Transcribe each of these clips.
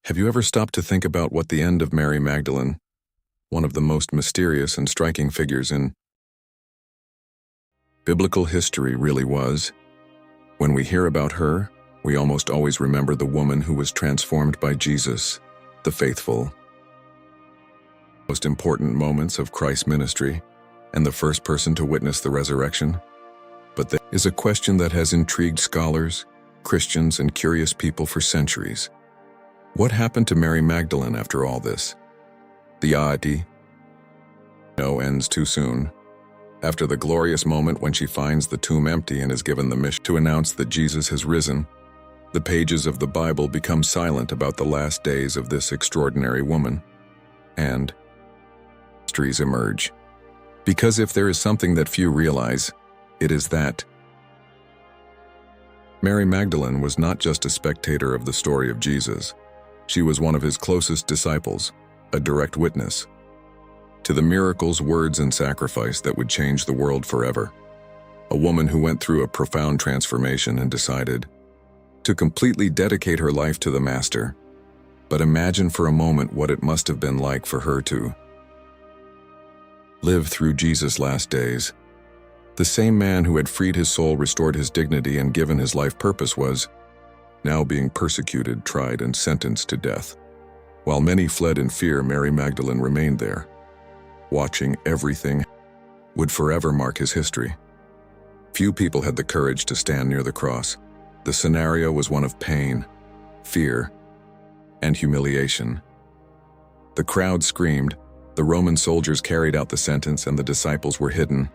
Have you ever stopped to think about what the end of Mary Magdalene, one of the most mysterious and striking figures in biblical history, really was? When we hear about her, we almost always remember the woman who was transformed by Jesus, the faithful. Most important moments of Christ's ministry, and the first person to witness the resurrection. But there is a question that has intrigued scholars, Christians, and curious people for centuries. What happened to Mary Magdalene after all this? The oddity ends too soon. After the glorious moment when she finds the tomb empty and is given the mission to announce that Jesus has risen, the pages of the Bible become silent about the last days of this extraordinary woman. And mysteries emerge. Because if there is something that few realize, it is that Mary Magdalene was not just a spectator of the story of Jesus. She was one of his closest disciples, a direct witness to the miracles, words, and sacrifice that would change the world forever. A woman who went through a profound transformation and decided to completely dedicate her life to the Master. But imagine for a moment what it must have been like for her to live through Jesus' last days. The same man who had freed his soul, restored his dignity, and given his life purpose was now being persecuted, tried, and sentenced to death. While many fled in fear, Mary Magdalene remained there, watching everything would forever mark his history. Few people had the courage to stand near the cross. The scenario was one of pain, fear, and humiliation. The crowd screamed, the Roman soldiers carried out the sentence, and the disciples were hidden.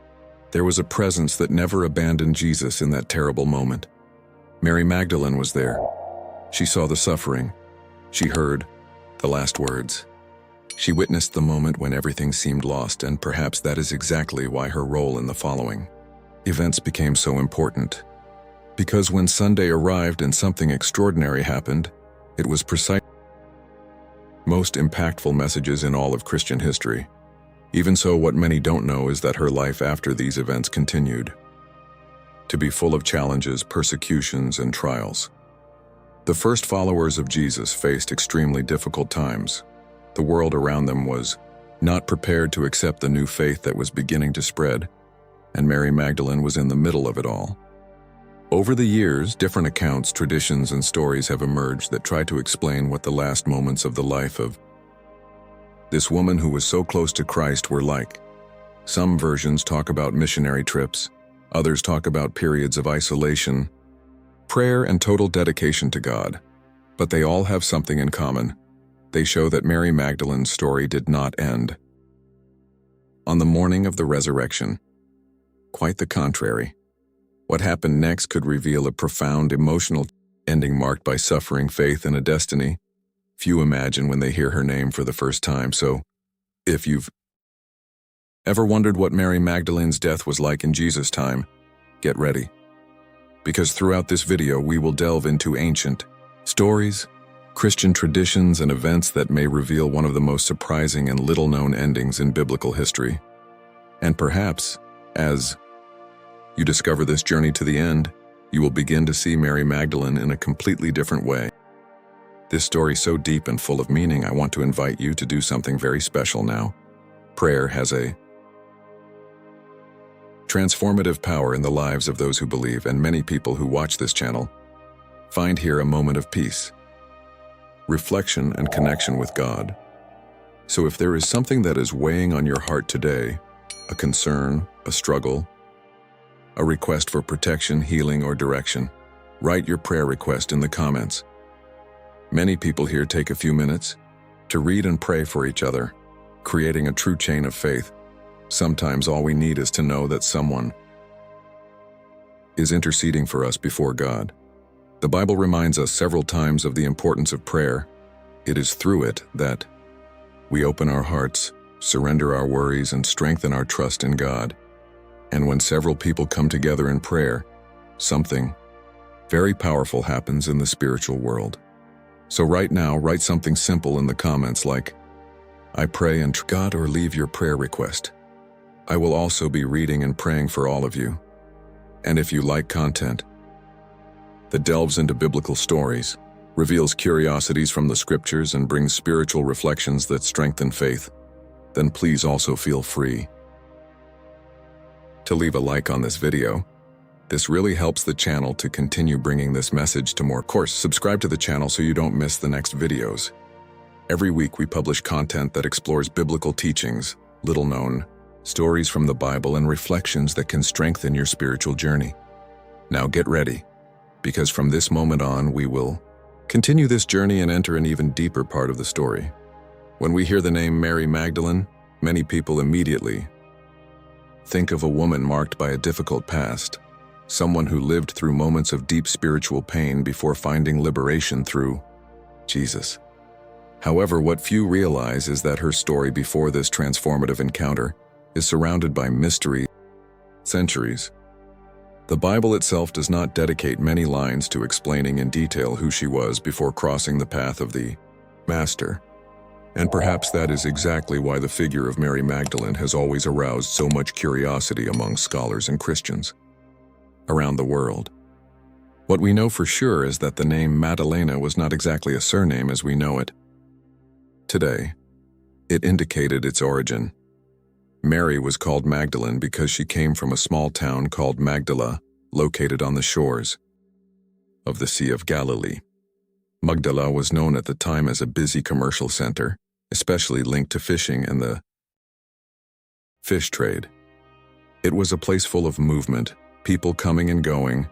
There was a presence that never abandoned Jesus in that terrible moment. Mary Magdalene was there. She saw the suffering. She heard the last words. She witnessed the moment when everything seemed lost, and perhaps that is exactly why her role in the following events became so important. Because when Sunday arrived and something extraordinary happened, it was precisely most impactful messages in all of Christian history. Even so, what many don't know is that her life after these events continued to be full of challenges, persecutions, and trials. The first followers of Jesus faced extremely difficult times. The world around them was not prepared to accept the new faith that was beginning to spread, and Mary Magdalene was in the middle of it all. Over the years, different accounts, traditions, and stories have emerged that try to explain what the last moments of the life of this woman who was so close to Christ were like. Some versions talk about missionary trips, others talk about periods of isolation, prayer, and total dedication to God. But they all have something in common. They show that Mary Magdalene's story did not end on the morning of the resurrection. Quite the contrary. What happened next could reveal a profound emotional ending marked by suffering, faith, and a destiny few imagine when they hear her name for the first time. So, if you've ever wondered what Mary Magdalene's death was like in Jesus' time, get ready. Because throughout this video we will delve into ancient stories, Christian traditions, and events that may reveal one of the most surprising and little-known endings in biblical history. And perhaps, as you discover this journey to the end, you will begin to see Mary Magdalene in a completely different way. This story so deep and full of meaning, I want to invite you to do something very special now. Prayer has a transformative power in the lives of those who believe, and many people who watch this channel find here a moment of peace, reflection, and connection with God. So if there is something that is weighing on your heart today, a concern, a struggle, a request for protection, healing, or direction, write your prayer request in the comments. Many people here take a few minutes to read and pray for each other, creating a true chain of faith. Sometimes all we need is to know that someone is interceding for us before God. The Bible reminds us several times of the importance of prayer. It is through it that we open our hearts, surrender our worries, and strengthen our trust in God. And when several people come together in prayer, something very powerful happens in the spiritual world. So right now, write something simple in the comments like, "I pray," and God, or leave your prayer request. I will also be reading and praying for all of you. And if you like content that delves into biblical stories, reveals curiosities from the scriptures, and brings spiritual reflections that strengthen faith, then please also feel free to leave a like on this video. This really helps the channel to continue bringing this message to more. Of course, subscribe to the channel so you don't miss the next videos. Every week we publish content that explores biblical teachings, little known, stories from the Bible, and reflections that can strengthen your spiritual journey. Now get ready, because from this moment on we will continue this journey and enter an even deeper part of the story. When we hear the name Mary Magdalene, many people immediately think of a woman marked by a difficult past, someone who lived through moments of deep spiritual pain before finding liberation through Jesus. However, what few realize is that her story before this transformative encounter is surrounded by mystery centuries. The Bible itself does not dedicate many lines to explaining in detail who she was before crossing the path of the Master. And perhaps that is exactly why the figure of Mary Magdalene has always aroused so much curiosity among scholars and Christians around the world. What we know for sure is that the name Magdalena was not exactly a surname as we know it today. It indicated its origin. Mary was called Magdalene because she came from a small town called Magdala, located on the shores of the Sea of Galilee. Magdala was known at the time as a busy commercial center, especially linked to fishing and the fish trade. It was a place full of movement, people coming and going.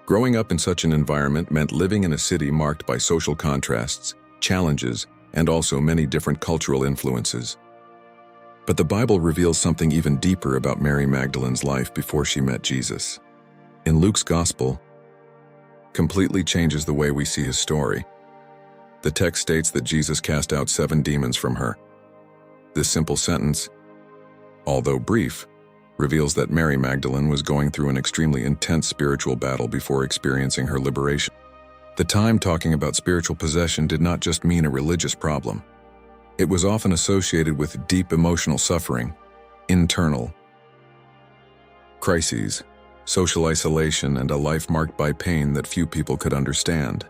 Growing up in such an environment meant living in a city marked by social contrasts, challenges, and also many different cultural influences. But the Bible reveals something even deeper about Mary Magdalene's life before she met Jesus. In Luke's Gospel, completely changes the way we see his story. The text states that Jesus cast out 7 demons from her. This simple sentence, although brief, reveals that Mary Magdalene was going through an extremely intense spiritual battle before experiencing her liberation. The time talking about spiritual possession did not just mean a religious problem. It was often associated with deep emotional suffering, internal crises, social isolation, and a life marked by pain that few people could understand.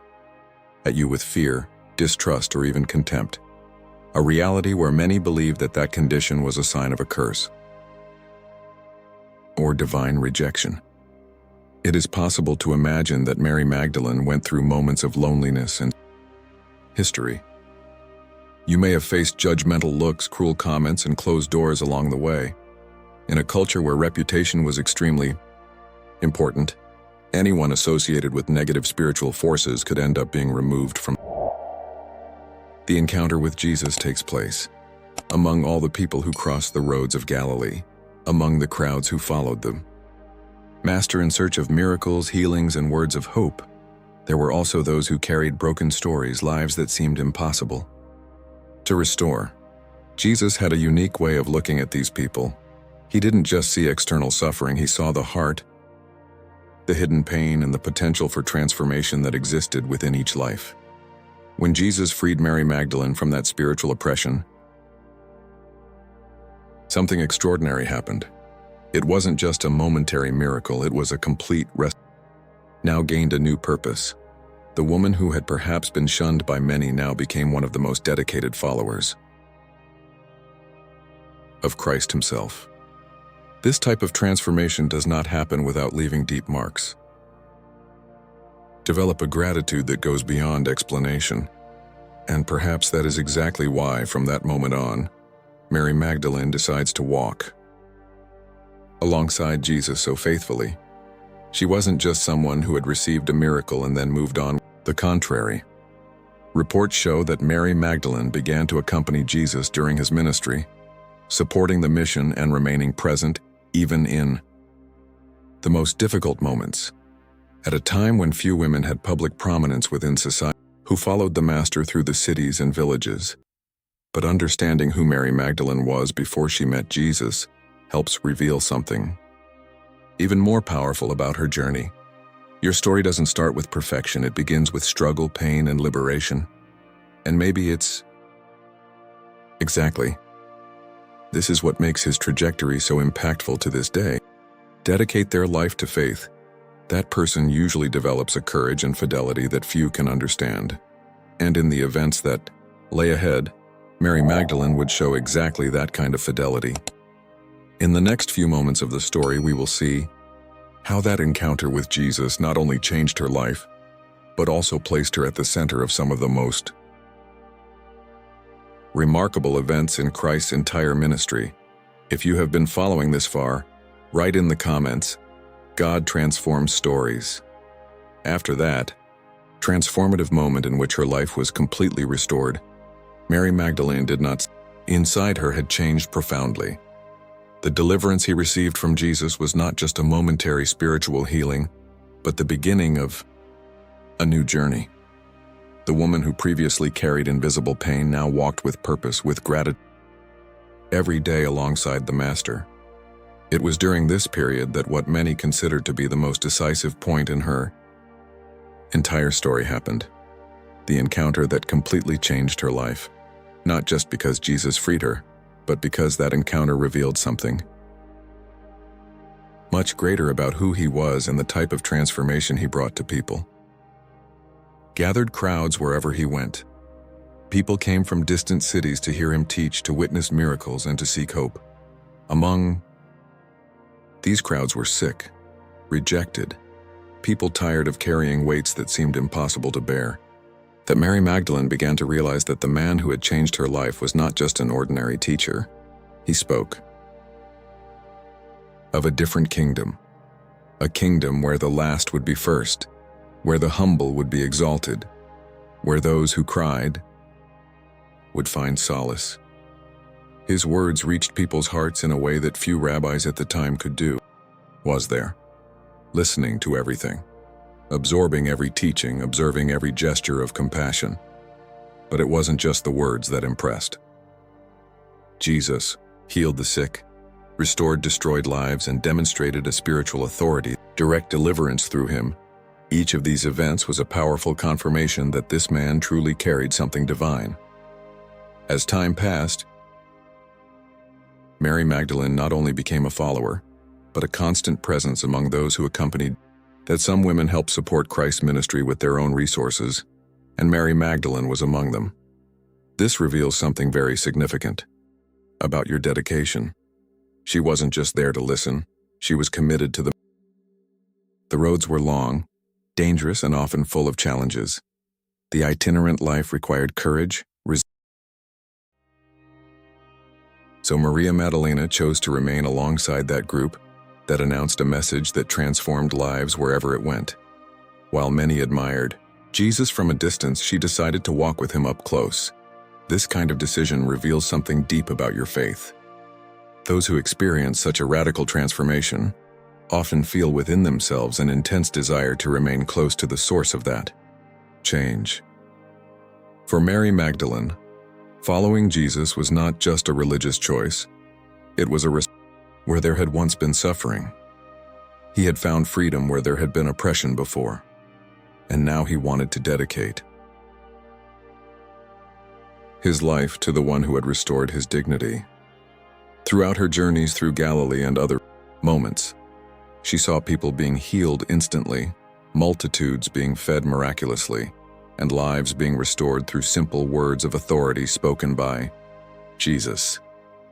At you with fear, distrust, or even contempt. A reality where many believed that that condition was a sign of a curse or divine rejection. It is possible to imagine that Mary Magdalene went through moments of loneliness and history. You may have faced judgmental looks, cruel comments, and closed doors along the way. In a culture where reputation was extremely important, anyone associated with negative spiritual forces could end up being removed from. The encounter with Jesus takes place among all the people who crossed the roads of Galilee, among the crowds who followed them. Master in search of miracles, healings, and words of hope. There were also those who carried broken stories, lives that seemed impossible to restore. Jesus had a unique way of looking at these people. He didn't just see external suffering, he saw the heart, the hidden pain, and the potential for transformation that existed within each life. When Jesus freed Mary Magdalene from that spiritual oppression, something extraordinary happened. It wasn't just a momentary miracle, it was a complete now gained a new purpose. The woman who had perhaps been shunned by many now became one of the most dedicated followers of Christ himself. This type of transformation does not happen without leaving deep marks. Develop a gratitude that goes beyond explanation. And perhaps that is exactly why, from that moment on, Mary Magdalene decides to walk alongside Jesus so faithfully. She wasn't just someone who had received a miracle and then moved on. The contrary. Reports show that Mary Magdalene began to accompany Jesus during his ministry, supporting the mission and remaining present even in the most difficult moments. At a time when few women had public prominence within society, who followed the Master through the cities and villages. But understanding who Mary Magdalene was before she met Jesus helps reveal something even more powerful about her journey. Your story doesn't start with perfection, it begins with struggle, pain, and liberation. And maybe it's exactly. This is what makes his trajectory so impactful to this day. Dedicate their life to faith. That person usually develops a courage and fidelity that few can understand. And in the events that lay ahead, Mary Magdalene would show exactly that kind of fidelity. In the next few moments of the story, we will see how that encounter with Jesus not only changed her life, but also placed her at the center of some of the most remarkable events in Christ's entire ministry. If you have been following this far, write in the comments, "God transforms stories." After that transformative moment in which her life was completely restored, Mary Magdalene did not. Inside her had changed profoundly. The deliverance he received from Jesus was not just a momentary spiritual healing, but the beginning of a new journey. The woman who previously carried invisible pain now walked with purpose, with gratitude, every day alongside the Master. It was during this period that what many considered to be the most decisive point in her entire story happened. The encounter that completely changed her life, not just because Jesus freed her, but because that encounter revealed something much greater about who he was and the type of transformation he brought to people. Gathered crowds wherever he went. People came from distant cities to hear him teach, to witness miracles, and to seek hope. Among these crowds were sick, rejected, people tired of carrying weights that seemed impossible to bear. That Mary Magdalene began to realize that the man who had changed her life was not just an ordinary teacher. He spoke of a different kingdom, a kingdom where the last would be first, where the humble would be exalted, where those who cried would find solace. His words reached people's hearts in a way that few rabbis at the time could do. Was there, listening to everything, absorbing every teaching, observing every gesture of compassion. But it wasn't just the words that impressed. Jesus healed the sick, restored destroyed lives, and demonstrated a spiritual authority, direct deliverance through him. Each of these events was a powerful confirmation that this man truly carried something divine. As time passed, Mary Magdalene not only became a follower, but a constant presence among those who accompanied. That some women helped support Christ's ministry with their own resources, and Mary Magdalene was among them. This reveals something very significant about your dedication. She wasn't just there to listen, she was committed to the roads were long, dangerous, and often full of challenges. The itinerant life required courage, so Maria Magdalena chose to remain alongside that group that announced a message that transformed lives wherever it went. While many admired Jesus from a distance, she decided to walk with him up close. This kind of decision reveals something deep about your faith. Those who experience such a radical transformation often feel within themselves an intense desire to remain close to the source of that change. For Mary Magdalene, following Jesus was not just a religious choice, it was a response where there had once been suffering. He had found freedom where there had been oppression before, and now he wanted to dedicate his life to the one who had restored his dignity. Throughout her journeys through Galilee and other moments, she saw people being healed instantly, multitudes being fed miraculously, and lives being restored through simple words of authority spoken by Jesus.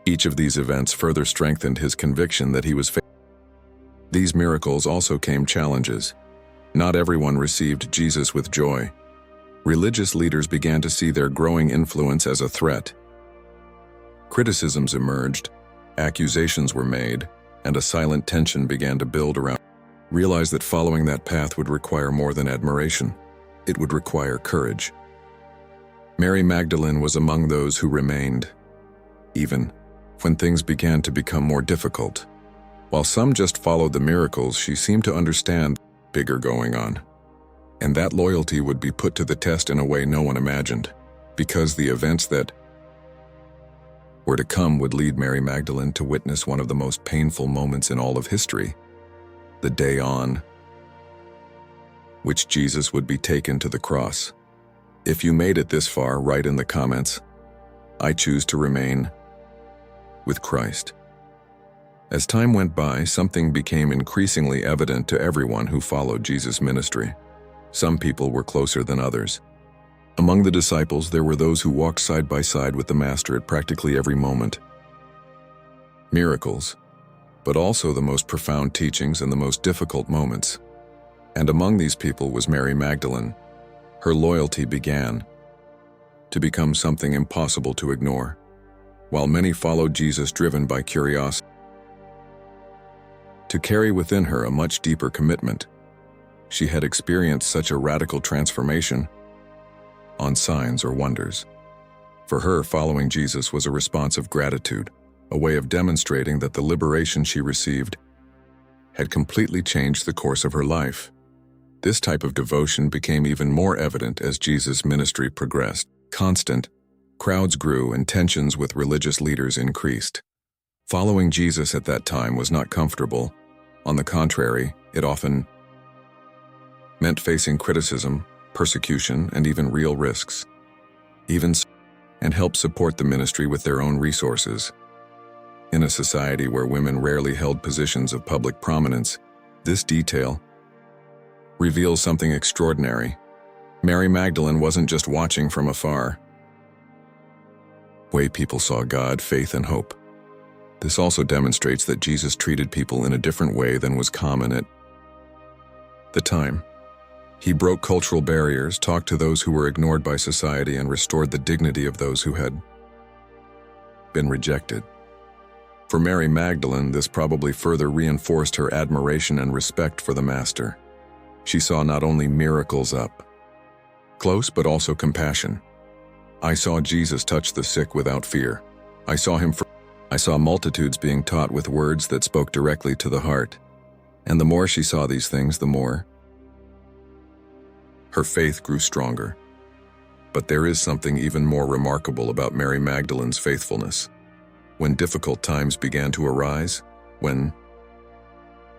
Each of these events further strengthened his conviction that he was faithful. These miracles also came challenges. Not everyone received Jesus with joy. Religious leaders began to see their growing influence as a threat. Criticisms emerged, accusations were made, and a silent tension began to build around. Realize that following that path would require more than admiration. It would require courage. Mary Magdalene was among those who remained, even when things began to become more difficult. While some just followed the miracles, she seemed to understand bigger going on. And that loyalty would be put to the test in a way no one imagined, because the events that were to come would lead Mary Magdalene to witness one of the most painful moments in all of history, the day on which Jesus would be taken to the cross. If you made it this far, write in the comments, "I choose to remain with Christ." As time went by, something became increasingly evident to everyone who followed Jesus' ministry. Some people were closer than others. Among the disciples, there were those who walked side by side with the Master at practically every moment. Miracles, but also the most profound teachings and the most difficult moments. And among these people was Mary Magdalene. Her loyalty began to become something impossible to ignore. While many followed Jesus driven by curiosity, to carry within her a much deeper commitment. She had experienced such a radical transformation on signs or wonders. For her, following Jesus was a response of gratitude, a way of demonstrating that the liberation she received had completely changed the course of her life. This type of devotion became even more evident as Jesus' ministry progressed. Constant crowds grew and tensions with religious leaders increased. Following Jesus at that time was not comfortable. On the contrary, it often meant facing criticism, persecution, and even real risks. And helped support the ministry with their own resources. In a society where women rarely held positions of public prominence, this detail reveals something extraordinary. Mary Magdalene wasn't just watching from afar. The way people saw God, faith, and hope. This also demonstrates that Jesus treated people in a different way than was common at the time. He broke cultural barriers, talked to those who were ignored by society, and restored the dignity of those who had been rejected. For Mary Magdalene, this probably further reinforced her admiration and respect for the Master. She saw not only miracles up close, but also compassion. I saw Jesus touch the sick without fear. I saw multitudes being taught with words that spoke directly to the heart. And the more she saw these things, the more her faith grew stronger. But there is something even more remarkable about Mary Magdalene's faithfulness. When difficult times began to arise, when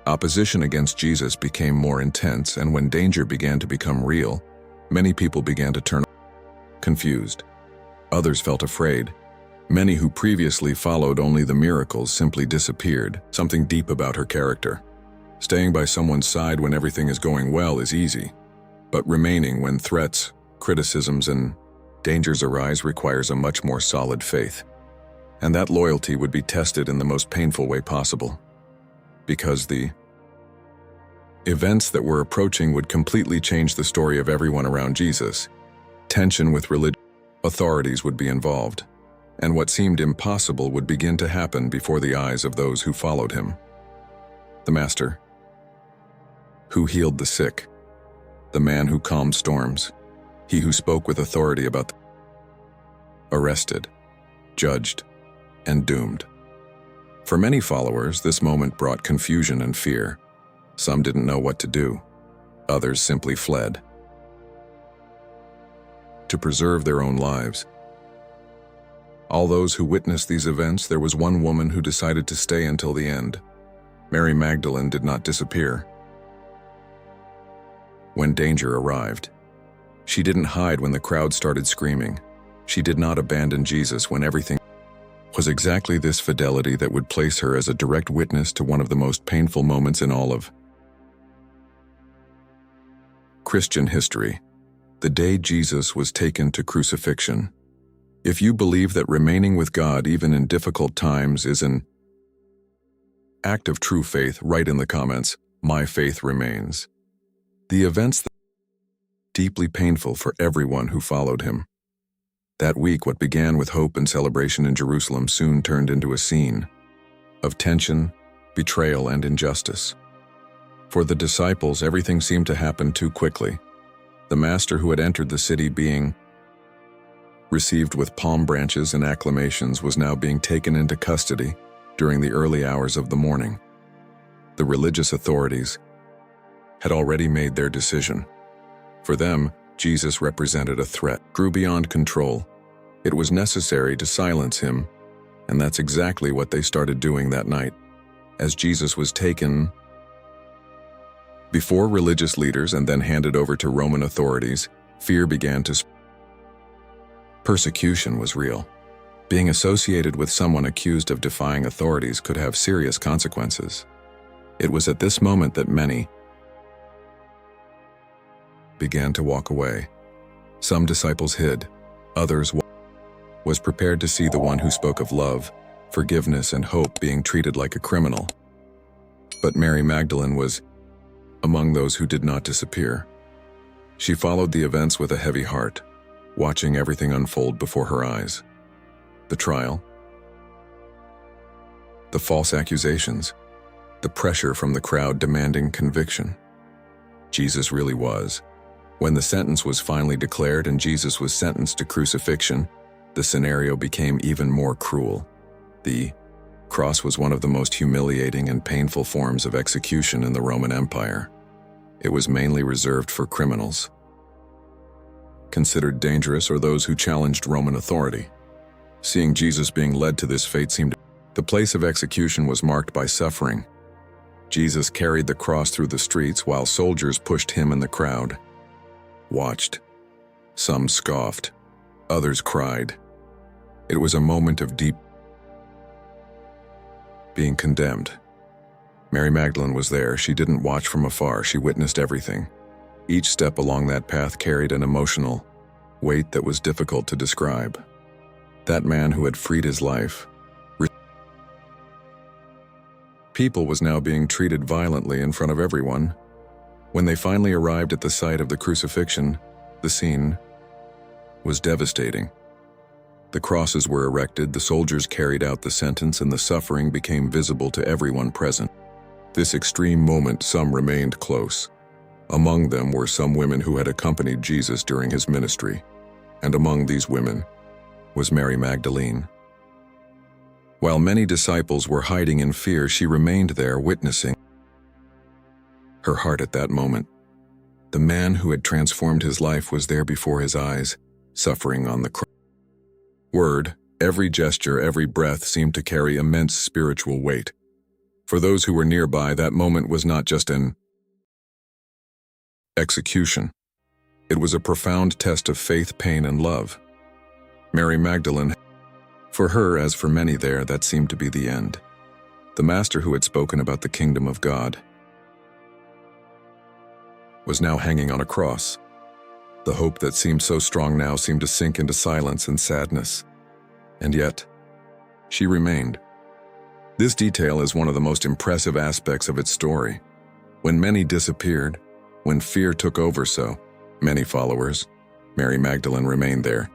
opposition against Jesus became more intense, and when danger began to become real, many people began to turn confused. Others felt afraid. Many who previously followed only the miracles simply disappeared. Something deep about her character. Staying by someone's side when everything is going well is easy, but remaining when threats, criticisms, and dangers arise requires a much more solid faith. And that loyalty would be tested in the most painful way possible. Because the events that were approaching would completely change the story of everyone around Jesus. Tension with religious authorities would be involved, and what seemed impossible would begin to happen before the eyes of those who followed him. The Master, who healed the sick, the man who calmed storms, he who spoke with authority about arrested, judged, and doomed. For many followers, this moment brought confusion and fear. Some didn't know what to do. Others simply fled to preserve their own lives. All those who witnessed these events, there was one woman who decided to stay until the end. Mary Magdalene did not disappear when danger arrived. She didn't hide when the crowd started screaming. She did not abandon Jesus when everything was exactly this fidelity that would place her as a direct witness to one of the most painful moments in all of Christian history, the day Jesus was taken to crucifixion. If you believe that remaining with God even in difficult times is an act of true faith, write in the comments, "My faith remains." The events that were deeply painful for everyone who followed him. That week, what began with hope and celebration in Jerusalem soon turned into a scene of tension, betrayal, and injustice. For the disciples, everything seemed to happen too quickly. The Master who had entered the city being received with palm branches and acclamations was now being taken into custody during the early hours of the morning. The religious authorities had already made their decision. For them, Jesus represented a threat, grew beyond control. It was necessary to silence him, and that's exactly what they started doing that night. As Jesus was taken before religious leaders and then handed over to Roman authorities, fear began to spread. Persecution was real. Being associated with someone accused of defying authorities could have serious consequences. It was at this moment that many began to walk away. Some disciples hid, others was prepared to see the one who spoke of love, forgiveness, and hope being treated like a criminal. But Mary Magdalene was among those who did not disappear. She followed the events with a heavy heart, watching everything unfold before her eyes. The trial, the false accusations, the pressure from the crowd demanding conviction. Jesus really was. When the sentence was finally declared and Jesus was sentenced to crucifixion, the scenario became even more cruel. The cross was one of the most humiliating and painful forms of execution in the Roman Empire. It was mainly reserved for criminals considered dangerous or those who challenged Roman authority. Seeing Jesus being led to this fate seemed. The place of execution was marked by suffering. Jesus carried the cross through the streets while soldiers pushed him and the crowd watched. Some scoffed, others cried. It was a moment of deep being condemned. Mary Magdalene was there. She didn't watch from afar. She witnessed everything. Each step along that path carried an emotional weight that was difficult to describe. That man who had freed his life, people, was now being treated violently in front of everyone. When they finally arrived at the site of the crucifixion, the scene was devastating. The crosses were erected, the soldiers carried out the sentence, and the suffering became visible to everyone present. This extreme moment, some remained close. Among them were some women who had accompanied Jesus during his ministry, and among these women was Mary Magdalene. While many disciples were hiding in fear, she remained there witnessing her heart at that moment. The man who had transformed his life was there before his eyes, suffering on the cross. Every gesture, every breath seemed to carry immense spiritual weight. For those who were nearby, that moment was not just an execution. It was a profound test of faith, pain, and love. Mary Magdalene, for her, as for many there, that seemed to be the end. The Master who had spoken about the kingdom of God was now hanging on a cross. The hope that seemed so strong now seemed to sink into silence and sadness. And yet, she remained. This detail is one of the most impressive aspects of its story. When many disappeared, when fear took over so many followers, Mary Magdalene remained there,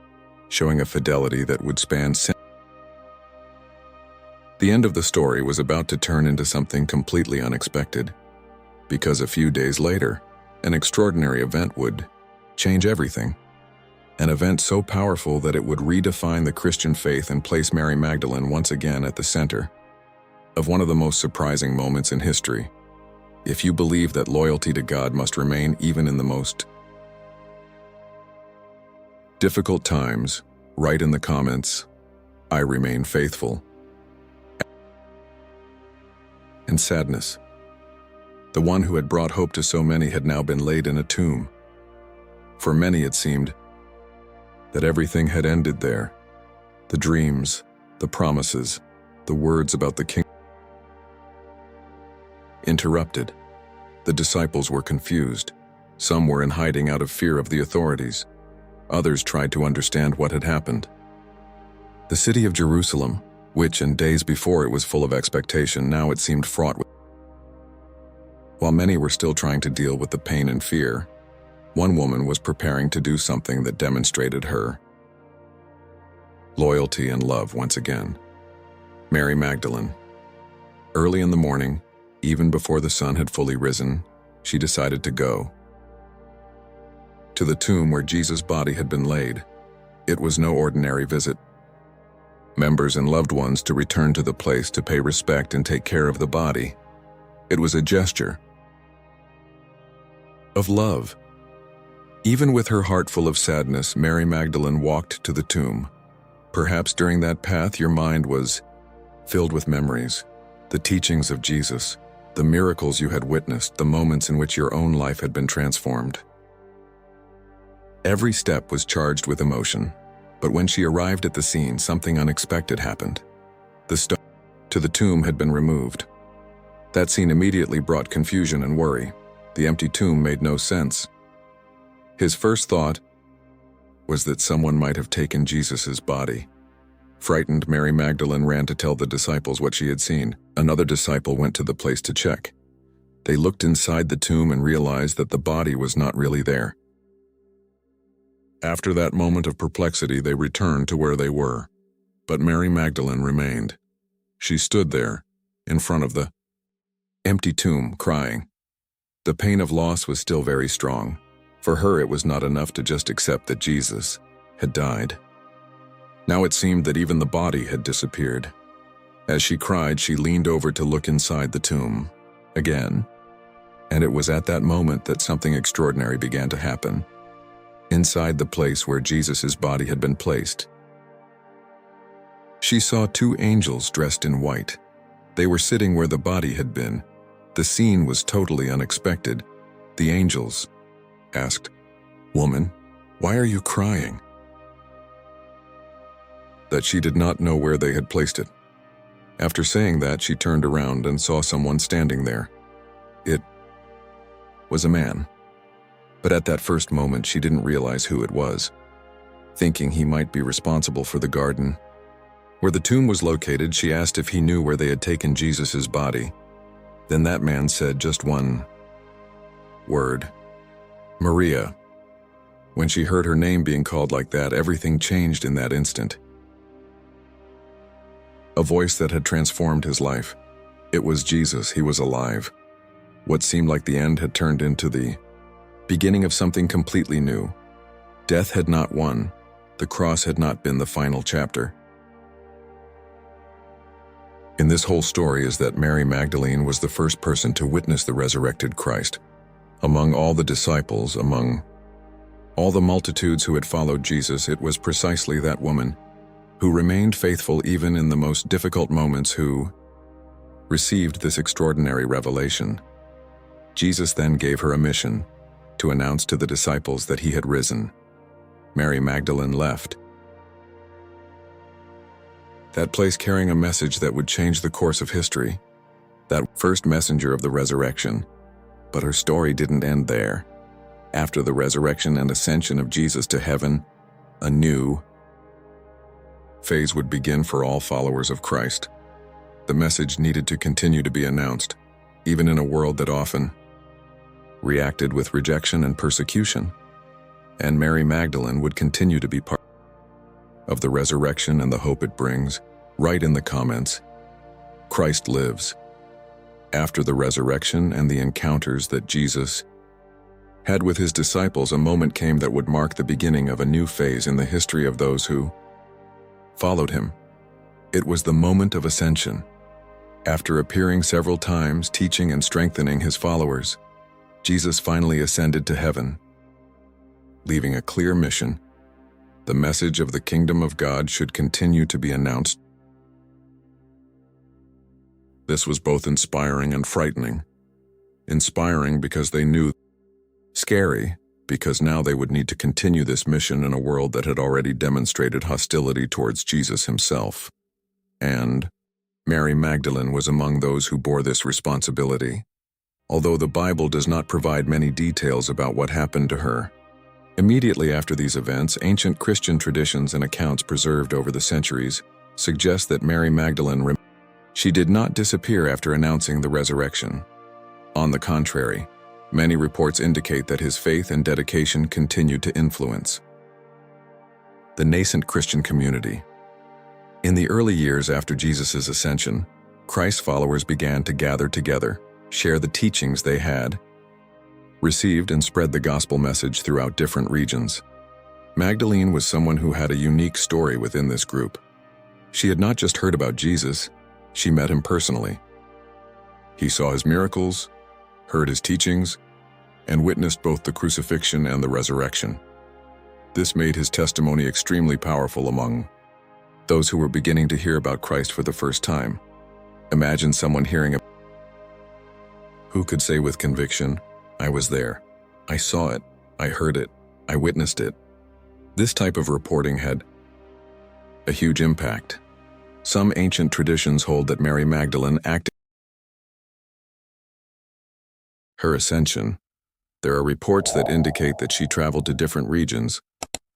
showing a fidelity that would span centuries. The end of the story was about to turn into something completely unexpected, because a few days later, an extraordinary event would change everything. An event so powerful that it would redefine the Christian faith and place Mary Magdalene once again at the center of one of the most surprising moments in history. If you believe that loyalty to God must remain even in the most difficult times, write in the comments, "I remain faithful." And sadness. The one who had brought hope to so many had now been laid in a tomb. For many it seemed that everything had ended there. The dreams, the promises, the words about the king interrupted. The disciples were confused. Some were in hiding out of fear of the authorities. Others tried to understand what had happened. The city of Jerusalem, which in days before it was full of expectation, now it seemed fraught with. While many were still trying to deal with the pain and fear, one woman was preparing to do something that demonstrated her loyalty and love once again. Mary Magdalene. Early in the morning, even before the sun had fully risen, she decided to go to the tomb where Jesus' body had been laid. It was no ordinary visit. Members and loved ones to return to the place to pay respect and take care of the body. It was a gesture of love. Even with her heart full of sadness, Mary Magdalene walked to the tomb. Perhaps during that path your mind was filled with memories, the teachings of Jesus, the miracles you had witnessed, the moments in which your own life had been transformed. Every step was charged with emotion. But when she arrived at the scene, something unexpected happened. The stone to the tomb had been removed. That scene immediately brought confusion and worry. The empty tomb made no sense. His first thought was that someone might have taken Jesus' body. Frightened, Mary Magdalene ran to tell the disciples what she had seen. Another disciple went to the place to check. They looked inside the tomb and realized that the body was not really there. After that moment of perplexity, they returned to where they were. But Mary Magdalene remained. She stood there, in front of the empty tomb, crying. The pain of loss was still very strong. For her, it was not enough to just accept that Jesus had died. Now it seemed that even the body had disappeared. As she cried, she leaned over to look inside the tomb again. And it was at that moment that something extraordinary began to happen. Inside the place where Jesus' body had been placed, she saw two angels dressed in white. They were sitting where the body had been. The scene was totally unexpected. The angels asked, "Woman, why are you crying?" That she did not know where they had placed it. After saying that, she turned around and saw someone standing there. It was a man. But at that first moment, she didn't realize who it was. Thinking he might be responsible for the garden where the tomb was located, she asked if he knew where they had taken Jesus' body. Then that man said just one word: Maria. When she heard her name being called like that, everything changed in that instant. A voice that had transformed his life. It was Jesus. He was alive. What seemed like the end had turned into the beginning of something completely new. Death had not won. The cross had not been the final chapter. In this whole story is that Mary Magdalene was the first person to witness the resurrected Christ. Among all the disciples, among all the multitudes who had followed Jesus, it was precisely that woman who remained faithful even in the most difficult moments, who received this extraordinary revelation. Jesus then gave her a mission to announce to the disciples that he had risen. Mary Magdalene left that place carrying a message that would change the course of history, that first messenger of the resurrection. But her story didn't end there. After the resurrection and ascension of Jesus to heaven, a new phase would begin for all followers of Christ. The message needed to continue to be announced, even in a world that often reacted with rejection and persecution. And Mary Magdalene would continue to be part of the resurrection and the hope it brings. Write in the comments, Christ lives. After the resurrection and the encounters that Jesus had with his disciples, a moment came that would mark the beginning of a new phase in the history of those who followed him. It was the moment of ascension. After appearing several times, teaching and strengthening his followers, Jesus finally ascended to heaven, leaving a clear mission. The message of the kingdom of God should continue to be announced. This was both inspiring and frightening. Inspiring because they knew, scary because now they would need to continue this mission in a world that had already demonstrated hostility towards Jesus himself. And Mary Magdalene was among those who bore this responsibility. Although the Bible does not provide many details about what happened to her, immediately after these events, ancient Christian traditions and accounts preserved over the centuries suggest that Mary Magdalene she did not disappear after announcing the resurrection. On the contrary, many reports indicate that his faith and dedication continued to influence the nascent Christian community. In the early years after Jesus' ascension, Christ's followers began to gather together, share the teachings they had received, and spread the gospel message throughout different regions. Magdalene was someone who had a unique story within this group. She had not just heard about Jesus, she met him personally. He saw his miracles, heard his teachings, and witnessed both the crucifixion and the resurrection. This made his testimony extremely powerful among those who were beginning to hear about Christ for the first time. Imagine someone hearing who could say with conviction, "I was there. I saw it. I heard it. I witnessed it." This type of reporting had A huge impact. Some ancient traditions hold that Mary Magdalene acted her ascension. There are reports that indicate that she traveled to different regions,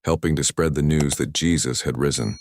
helping to spread the news that Jesus had risen.